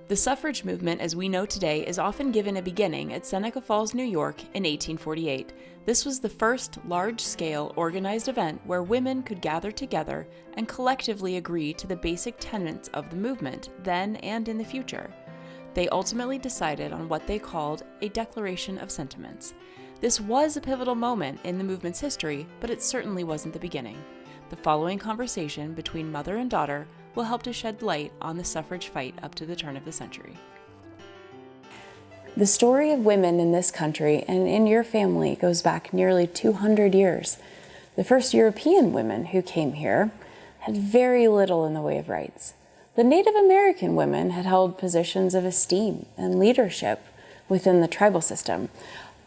The suffrage movement as we know today is often given a beginning at Seneca Falls, New York in 1848. This was the first large-scale organized event where women could gather together and collectively agree to the basic tenets of the movement, then and in the future. They ultimately decided on what they called a Declaration of Sentiments. This was a pivotal moment in the movement's history, but it certainly wasn't the beginning. The following conversation between mother and daughter will help to shed light on the suffrage fight up to the turn of the century. The story of women in this country and in your family goes back nearly 200 years. The first European women who came here had very little in the way of rights. The Native American women had held positions of esteem and leadership within the tribal system,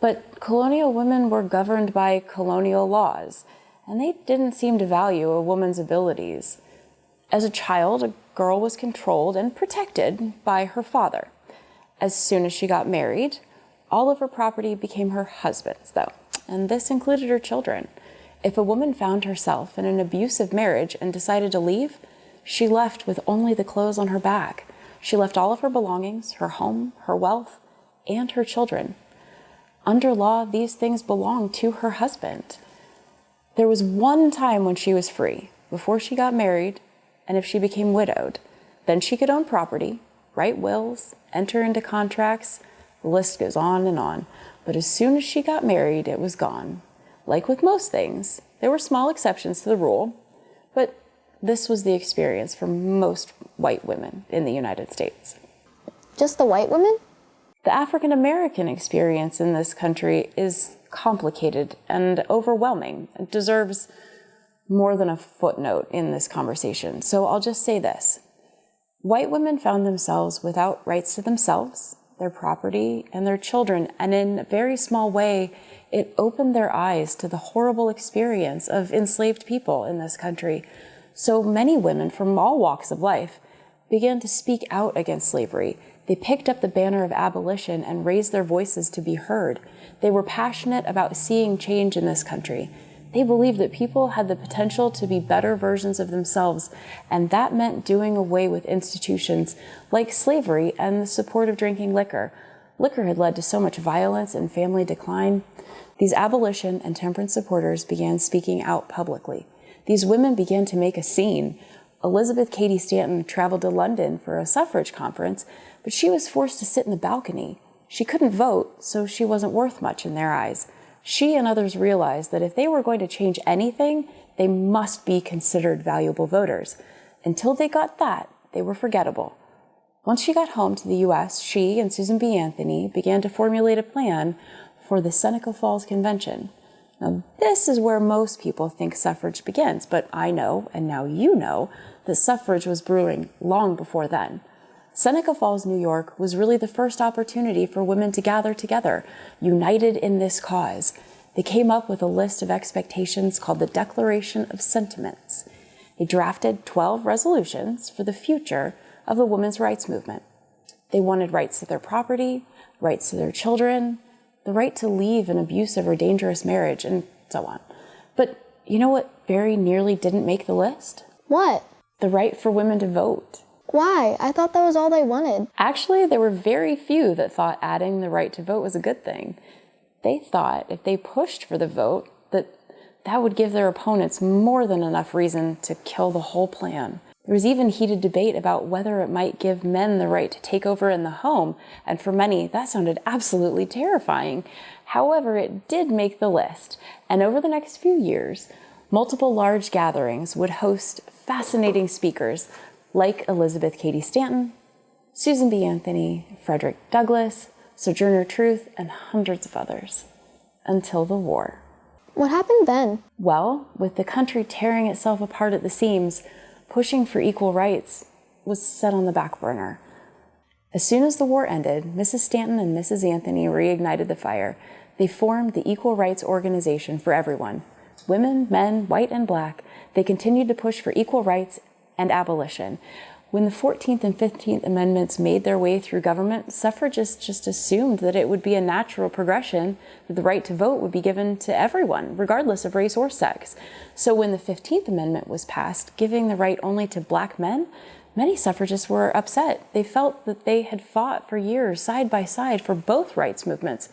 but colonial women were governed by colonial laws, and they didn't seem to value a woman's abilities. As a child, a girl was controlled and protected by her father. As soon as she got married, all of her property became her husband's, though, and this included her children. If a woman found herself in an abusive marriage and decided to leave, she left with only the clothes on her back. She left all of her belongings, her home, her wealth, and her children. Under law, these things belonged to her husband. There was one time when she was free, before she got married, and if she became widowed. Then she could own property, write wills, enter into contracts. The list goes on and on. But as soon as she got married, it was gone. Like with most things, there were small exceptions to the rule, but this was the experience for most white women in the United States. Just the white women? The African American experience in this country is complicated and overwhelming. It deserves more than a footnote in this conversation. So I'll just say this. White women found themselves without rights to themselves, their property, and their children, and in a very small way, it opened their eyes to the horrible experience of enslaved people in this country. So many women from all walks of life began to speak out against slavery. They picked up the banner of abolition and raised their voices to be heard. They were passionate about seeing change in this country. They believed that people had the potential to be better versions of themselves, and that meant doing away with institutions like slavery and the support of drinking liquor. Liquor had led to so much violence and family decline. These abolition and temperance supporters began speaking out publicly. These women began to make a scene. Elizabeth Cady Stanton traveled to London for a suffrage conference, but she was forced to sit in the balcony. She couldn't vote, so she wasn't worth much in their eyes. She and others realized that if they were going to change anything, they must be considered valuable voters. Until they got that, they were forgettable. Once she got home to the U.S., she and Susan B. Anthony began to formulate a plan for the Seneca Falls Convention. Now, this is where most people think suffrage begins, but I know, and now you know, that suffrage was brewing long before then. Seneca Falls, New York was really the first opportunity for women to gather together, united in this cause. They came up with a list of expectations called the Declaration of Sentiments. They drafted 12 resolutions for the future of the women's rights movement. They wanted rights to their property, rights to their children, the right to leave an abusive or dangerous marriage, and so on. But you know what very nearly didn't make the list? What? The right for women to vote. Why? I thought that was all they wanted. Actually, there were very few that thought adding the right to vote was a good thing. They thought if they pushed for the vote, that would give their opponents more than enough reason to kill the whole plan. There was even heated debate about whether it might give men the right to take over in the home, and for many, that sounded absolutely terrifying. However, it did make the list, and over the next few years, multiple large gatherings would host fascinating speakers like Elizabeth Cady Stanton, Susan B. Anthony, Frederick Douglass, Sojourner Truth, and hundreds of others, until the war. What happened then? Well, with the country tearing itself apart at the seams, pushing for equal rights was set on the back burner. As soon as the war ended, Mrs. Stanton and Mrs. Anthony reignited the fire. They formed the Equal Rights Organization for everyone. Women, men, white and black, they continued to push for equal rights and abolition. When the 14th and 15th Amendments made their way through government, suffragists just assumed that it would be a natural progression, that the right to vote would be given to everyone, regardless of race or sex. So when the 15th Amendment was passed, giving the right only to black men, Many suffragists were upset. They felt that they had fought for years side by side for both rights movements,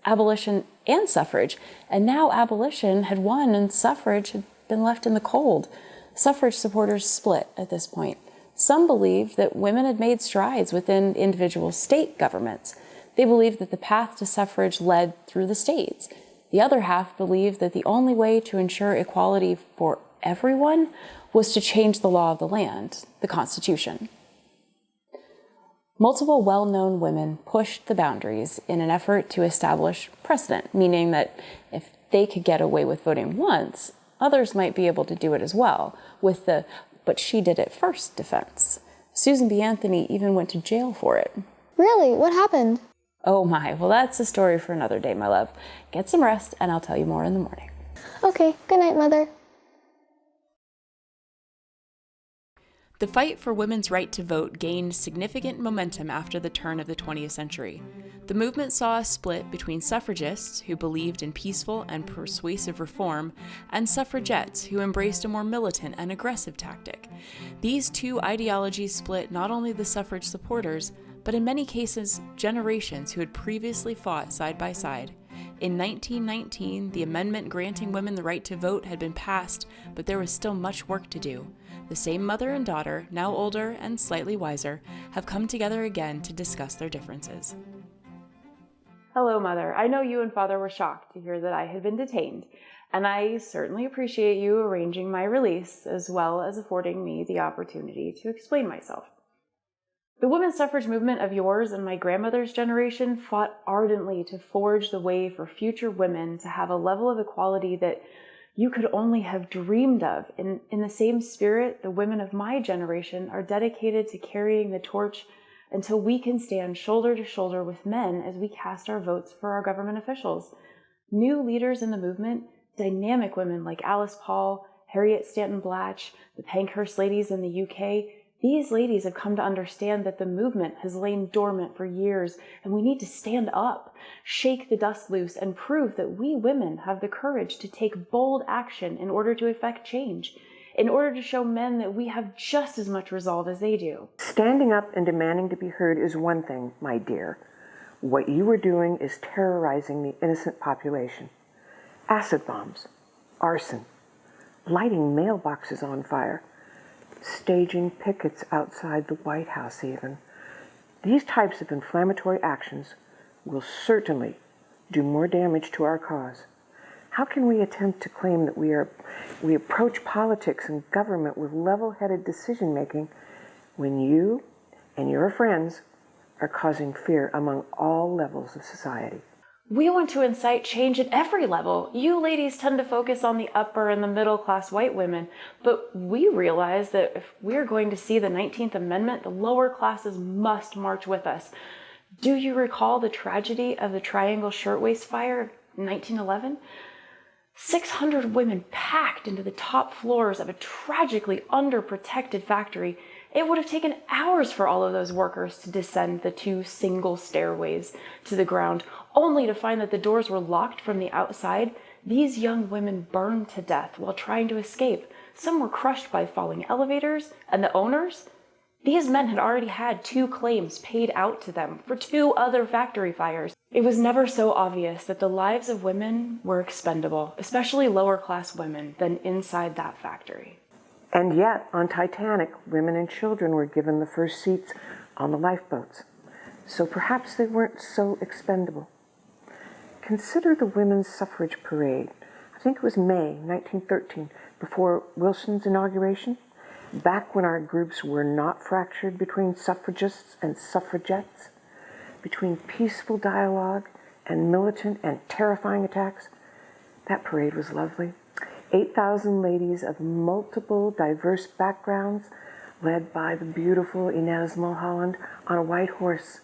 abolition and suffrage, and now abolition had won and suffrage had been left in the cold. Suffrage supporters split at this point. Some believed that women had made strides within individual state governments. They believed that the path to suffrage led through the states. The other half believed that the only way to ensure equality for everyone was to change the law of the land, the Constitution. Multiple well-known women pushed the boundaries in an effort to establish precedent, meaning that if they could get away with voting once, others might be able to do it as well, with the "but she did it first" defense. Susan B. Anthony even went to jail for it. Really? What happened? Oh my, well that's a story for another day, my love. Get some rest and I'll tell you more in the morning. Okay, good night, Mother. The fight for women's right to vote gained significant momentum after the turn of the 20th century. The movement saw a split between suffragists, who believed in peaceful and persuasive reform, and suffragettes, who embraced a more militant and aggressive tactic. These two ideologies split not only the suffrage supporters, but in many cases, generations who had previously fought side by side. In 1919, the amendment granting women the right to vote had been passed, but there was still much work to do. The same mother and daughter, now older and slightly wiser, have come together again to discuss their differences. Hello, Mother. I know you and Father were shocked to hear that I had been detained, and I certainly appreciate you arranging my release, as well as affording me the opportunity to explain myself. The women's suffrage movement of yours and my grandmother's generation fought ardently to forge the way for future women to have a level of equality that you could only have dreamed of. In the same spirit, the women of my generation are dedicated to carrying the torch until we can stand shoulder to shoulder with men as we cast our votes for our government officials. New leaders in the movement, dynamic women like Alice Paul, Harriet Stanton Blatch, the Pankhurst ladies in the UK, these ladies have come to understand that the movement has lain dormant for years, and we need to stand up, shake the dust loose, and prove that we women have the courage to take bold action in order to effect change, in order to show men that we have just as much resolve as they do. Standing up and demanding to be heard is one thing, my dear. What you are doing is terrorizing the innocent population. Acid bombs, arson, lighting mailboxes on fire, staging pickets outside the White House even. These types of inflammatory actions will certainly do more damage to our cause. How can we attempt to claim that we approach politics and government with level-headed decision-making when you and your friends are causing fear among all levels of society? We want to incite change at every level. You ladies tend to focus on the upper and the middle class white women, but we realize that if we're going to see the 19th Amendment, the lower classes must march with us. Do you recall the tragedy of the Triangle Shirtwaist Fire of 1911? 600 women packed into the top floors of a tragically underprotected factory. It would have taken hours for all of those workers to descend the 2 single stairways to the ground, only to find that the doors were locked from the outside. These young women burned to death while trying to escape. Some were crushed by falling elevators, and the owners? These men had already had 2 claims paid out to them for 2 other factory fires. It was never so obvious that the lives of women were expendable, especially lower-class women, than inside that factory. And yet, on Titanic, women and children were given the first seats on the lifeboats. So perhaps they weren't so expendable. Consider the women's suffrage parade. I think it was May 1913, before Wilson's inauguration, back when our groups were not fractured between suffragists and suffragettes, between peaceful dialogue and militant and terrifying attacks. That parade was lovely. 8,000 ladies of multiple, diverse backgrounds, led by the beautiful Inez Mulholland on a white horse,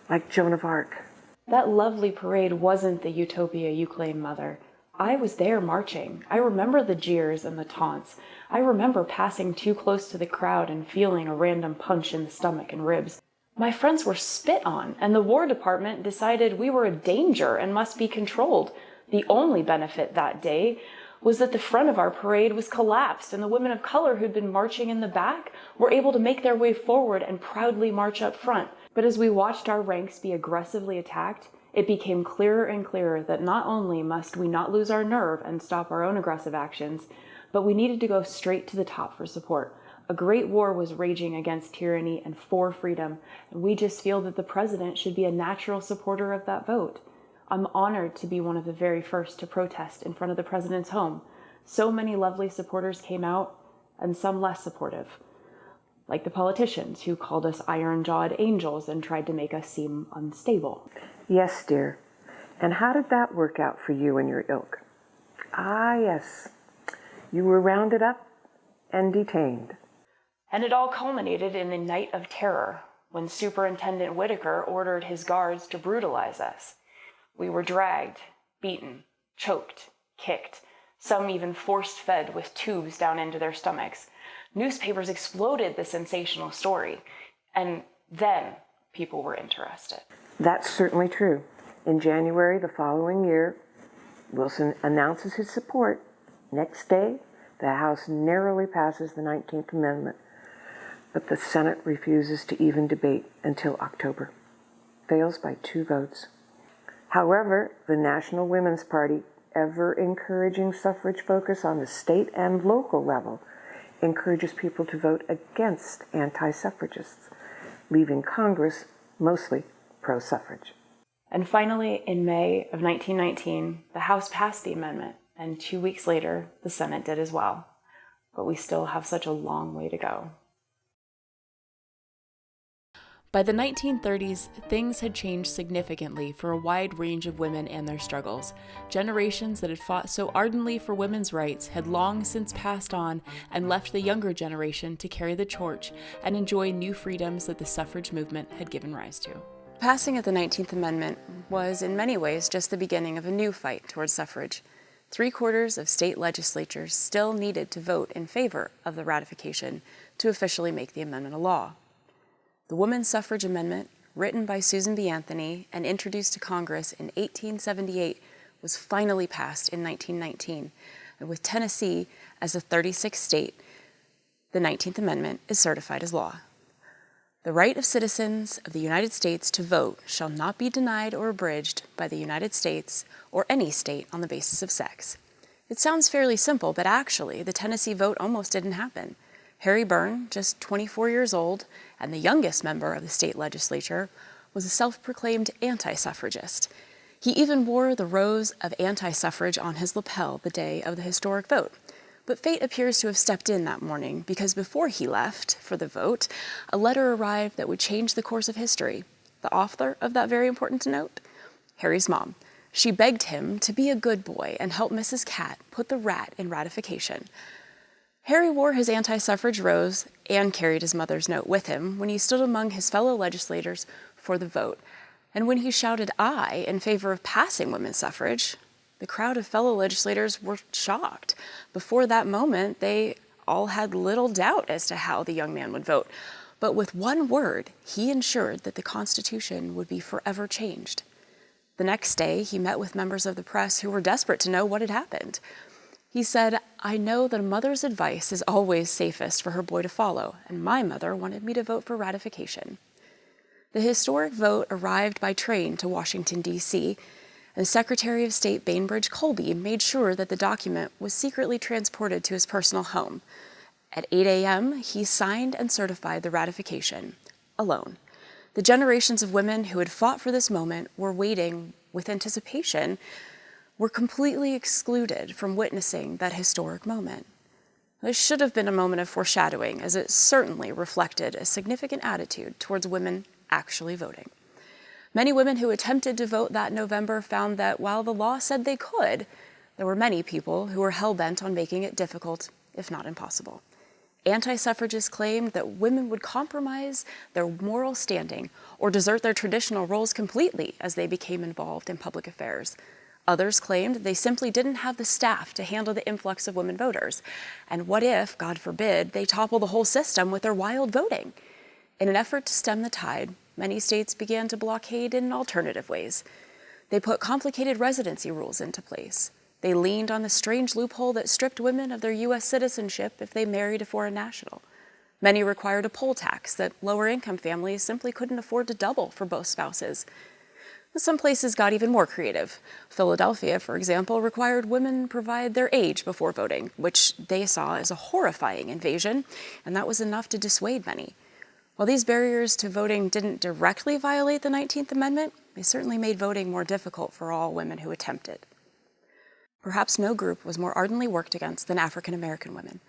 like Joan of Arc. That lovely parade wasn't the utopia you claim, Mother. I was there marching. I remember the jeers and the taunts. I remember passing too close to the crowd and feeling a random punch in the stomach and ribs. My friends were spit on, and the War Department decided we were a danger and must be controlled. The only benefit that day was that the front of our parade was collapsed and the women of color who'd been marching in the back were able to make their way forward and proudly march up front. But as we watched our ranks be aggressively attacked, it became clearer and clearer that not only must we not lose our nerve and stop our own aggressive actions, but we needed to go straight to the top for support. A great war was raging against tyranny and for freedom, and we just feel that the president should be a natural supporter of that vote. I'm honored to be one of the very first to protest in front of the president's home. So many lovely supporters came out, and some less supportive, like the politicians who called us iron-jawed angels and tried to make us seem unstable. Yes, dear. And how did that work out for you and your ilk? Ah, yes. You were rounded up and detained. And it all culminated in a night of terror when Superintendent Whitaker ordered his guards to brutalize us. We were dragged, beaten, choked, kicked, some even force-fed with tubes down into their stomachs. Newspapers exploded the sensational story, and then people were interested. That's certainly true. In January the following year, Wilson announces his support. Next day, the House narrowly passes the 19th Amendment, but the Senate refuses to even debate until October. Fails by 2 votes. However, the National Women's Party, ever encouraging suffrage focus on the state and local level, encourages people to vote against anti-suffragists, leaving Congress mostly pro-suffrage. And finally, in May of 1919, the House passed the amendment, and 2 weeks later, the Senate did as well. But we still have such a long way to go. By the 1930s, things had changed significantly for a wide range of women and their struggles. Generations that had fought so ardently for women's rights had long since passed on and left the younger generation to carry the torch and enjoy new freedoms that the suffrage movement had given rise to. Passing of the 19th Amendment was in many ways just the beginning of a new fight towards suffrage. 3/4 of state legislatures still needed to vote in favor of the ratification to officially make the amendment a law. The Women's Suffrage Amendment, written by Susan B. Anthony and introduced to Congress in 1878, was finally passed in 1919, and with Tennessee as the 36th state, the 19th Amendment is certified as law. The right of citizens of the United States to vote shall not be denied or abridged by the United States or any state on the basis of sex. It sounds fairly simple, but actually, the Tennessee vote almost didn't happen. Harry Byrne, just 24 years old, and the youngest member of the state legislature, was a self-proclaimed anti-suffragist. He even wore the rose of anti-suffrage on his lapel the day of the historic vote. But fate appears to have stepped in that morning because before he left for the vote, a letter arrived that would change the course of history. The author of that very important note? Harry's mom. She begged him to be a good boy and help Mrs. Cat put the rat in ratification. Harry wore his anti-suffrage rose and carried his mother's note with him when he stood among his fellow legislators for the vote. And when he shouted aye in favor of passing women's suffrage, the crowd of fellow legislators were shocked. Before that moment, they all had little doubt as to how the young man would vote. But with one word, he ensured that the Constitution would be forever changed. The next day, he met with members of the press who were desperate to know what had happened. He said, "I know that a mother's advice is always safest for her boy to follow, and my mother wanted me to vote for ratification." The historic vote arrived by train to Washington, D.C., and Secretary of State Bainbridge Colby made sure that the document was secretly transported to his personal home. At 8 a.m., he signed and certified the ratification, alone. The generations of women who had fought for this moment were waiting with anticipation, were completely excluded from witnessing that historic moment. This should have been a moment of foreshadowing, as it certainly reflected a significant attitude towards women actually voting. Many women who attempted to vote that November found that while the law said they could, there were many people who were hell-bent on making it difficult, if not impossible. Anti-suffragists claimed that women would compromise their moral standing or desert their traditional roles completely as they became involved in public affairs. Others claimed they simply didn't have the staff to handle the influx of women voters. And what if, God forbid, they topple the whole system with their wild voting? In an effort to stem the tide, many states began to blockade in alternative ways. They put complicated residency rules into place. They leaned on the strange loophole that stripped women of their U.S. citizenship if they married a foreign national. Many required a poll tax that lower-income families simply couldn't afford to double for both spouses. Some places got even more creative. Philadelphia, for example, required women provide their age before voting, which they saw as a horrifying invasion, and that was enough to dissuade many. While these barriers to voting didn't directly violate the 19th Amendment, they certainly made voting more difficult for all women who attempted. Perhaps no group was more ardently worked against than African American women.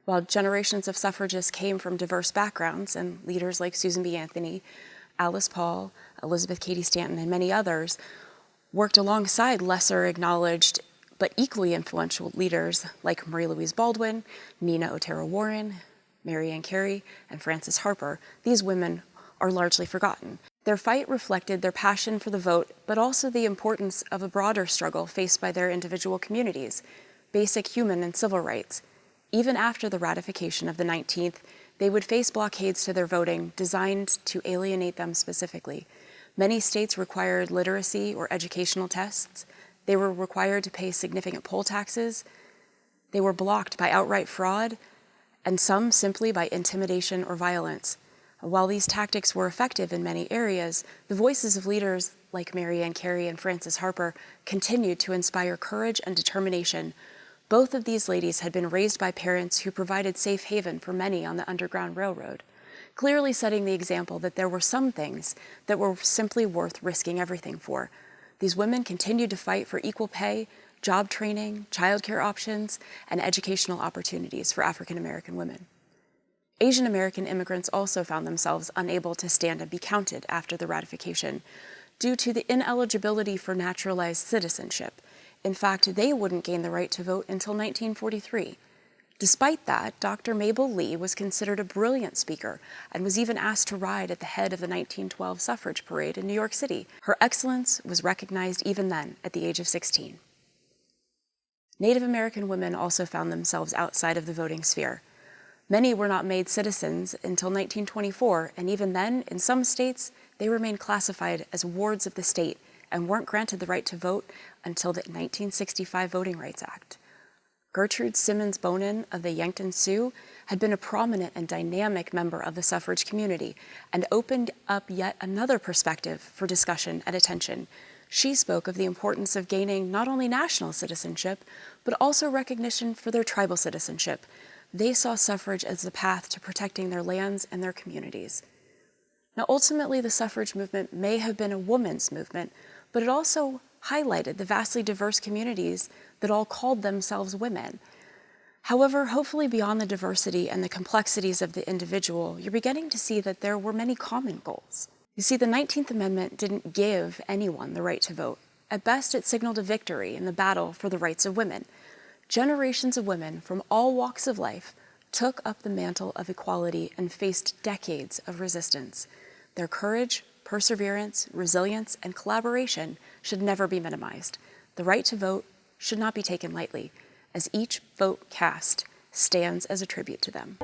While generations of suffragists came from diverse backgrounds, and leaders like Susan B. Anthony, Alice Paul, Elizabeth Cady Stanton, and many others worked alongside lesser acknowledged but equally influential leaders like Marie Louise Baldwin, Nina Otero Warren, Mary Ann Carey, and Frances Harper, these women are largely forgotten. Their fight reflected their passion for the vote, but also the importance of a broader struggle faced by their individual communities, basic human and civil rights. Even after the ratification of the 19th, they would face blockades to their voting designed to alienate them specifically. Many states required literacy or educational tests. They were required to pay significant poll taxes. They were blocked by outright fraud, and some simply by intimidation or violence. While these tactics were effective in many areas, the voices of leaders like Mary Ann Carey and Frances Harper continued to inspire courage and determination. Both of these ladies had been raised by parents who provided safe haven for many on the Underground Railroad, clearly setting the example that there were some things that were simply worth risking everything for. These women continued to fight for equal pay, job training, childcare options, and educational opportunities for African American women. Asian American immigrants also found themselves unable to stand and be counted after the ratification due to the ineligibility for naturalized citizenship. In fact, they wouldn't gain the right to vote until 1943. Despite that, Dr. Mabel Lee was considered a brilliant speaker and was even asked to ride at the head of the 1912 suffrage parade in New York City. Her excellence was recognized even then at the age of 16. Native American women also found themselves outside of the voting sphere. Many were not made citizens until 1924, and even then, in some states, they remained classified as wards of the state and weren't granted the right to vote until the 1965 Voting Rights Act. Gertrude Simmons Bonin of the Yankton Sioux had been a prominent and dynamic member of the suffrage community and opened up yet another perspective for discussion and attention. She spoke of the importance of gaining not only national citizenship, but also recognition for their tribal citizenship. They saw suffrage as the path to protecting their lands and their communities. Now, ultimately, the suffrage movement may have been a woman's movement, but it also highlighted the vastly diverse communities that all called themselves women. However, hopefully beyond the diversity and the complexities of the individual, you're beginning to see that there were many common goals. You see, the 19th Amendment didn't give anyone the right to vote. At best, it signaled a victory in the battle for the rights of women. Generations of women from all walks of life took up the mantle of equality and faced decades of resistance. Their courage, perseverance, resilience, and collaboration should never be minimized. The right to vote should not be taken lightly, as each vote cast stands as a tribute to them.